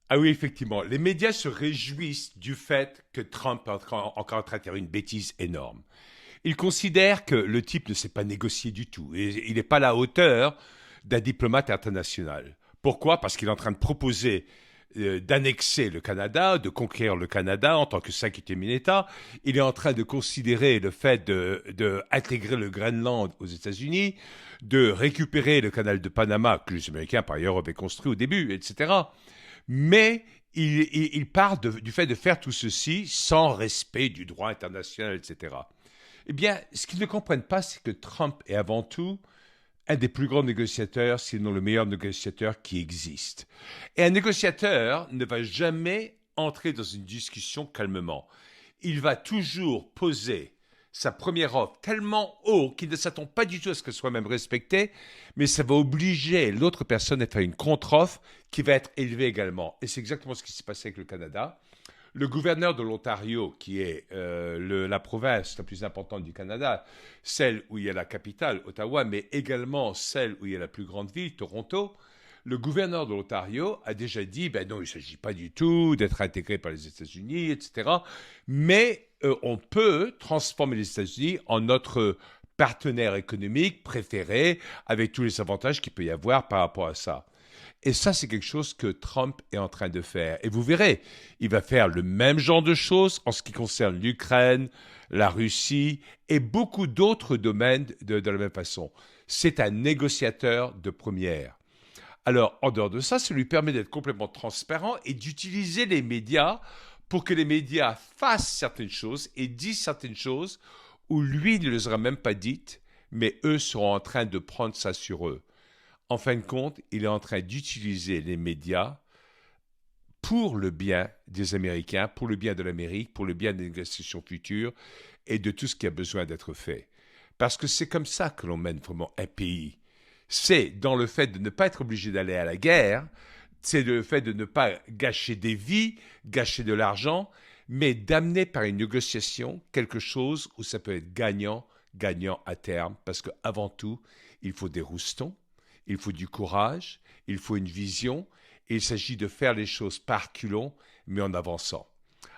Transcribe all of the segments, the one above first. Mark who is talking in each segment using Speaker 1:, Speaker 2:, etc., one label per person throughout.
Speaker 1: Ah oui, effectivement. Les médias se réjouissent du fait que Trump est encore en train de faire une bêtise énorme. Ils considèrent que le type ne sait pas négocier du tout. Et il n'est pas à la hauteur d'un diplomate international. Pourquoi? Parce qu'il est en train de proposer d'annexer le Canada, de conquérir le Canada en tant que cinquième État. Il est en train de considérer le fait de intégrer le Groenland aux États-Unis, de récupérer le canal de Panama, que les Américains par ailleurs avaient construit au début, etc. Mais il part du fait de faire tout ceci sans respect du droit international, etc. Eh bien, ce qu'ils ne comprennent pas, c'est que Trump est avant tout un des plus grands négociateurs, sinon le meilleur négociateur qui existe. Et un négociateur ne va jamais entrer dans une discussion calmement. Il va toujours poser sa première offre tellement haut qu'il ne s'attend pas du tout à ce qu'elle soit même respectée, mais ça va obliger l'autre personne à faire une contre-offre qui va être élevée également. Et c'est exactement ce qui s'est passé avec le Canada. Le gouverneur de l'Ontario, qui est la province la plus importante du Canada, celle où il y a la capitale, Ottawa, mais également celle où il y a la plus grande ville, Toronto, le gouverneur de l'Ontario a déjà dit, ben non, il ne s'agit pas du tout d'être intégré par les États-Unis, etc. Mais on peut transformer les États-Unis en notre partenaire économique préféré, avec tous les avantages qu'il peut y avoir par rapport à ça. Et ça, c'est quelque chose que Trump est en train de faire. Et vous verrez, il va faire le même genre de choses en ce qui concerne l'Ukraine, la Russie et beaucoup d'autres domaines de la même façon. C'est un négociateur de première. Alors, en dehors de ça, ça lui permet d'être complètement transparent et d'utiliser les médias pour que les médias fassent certaines choses et disent certaines choses où lui ne les aura même pas dites, mais eux seront en train de prendre ça sur eux. En fin de compte, il est en train d'utiliser les médias pour le bien des Américains, pour le bien de l'Amérique, pour le bien des négociations futures et de tout ce qui a besoin d'être fait. Parce que c'est comme ça que l'on mène vraiment un pays. C'est dans le fait de ne pas être obligé d'aller à la guerre, c'est le fait de ne pas gâcher des vies, gâcher de l'argent, mais d'amener par une négociation quelque chose où ça peut être gagnant, gagnant à terme, parce qu'avant tout, il faut des roustons, il faut du courage, il faut une vision, et il s'agit de faire les choses par culot, mais en avançant.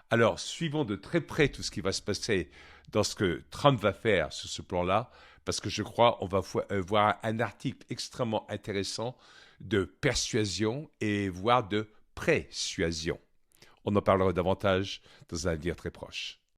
Speaker 1: Alors, suivons de très près tout ce qui va se passer dans ce que Trump va faire sur ce plan-là, parce que je crois qu'on va voir un article extrêmement intéressant de persuasion et voire de présuasion. On en parlera davantage dans un avenir très proche.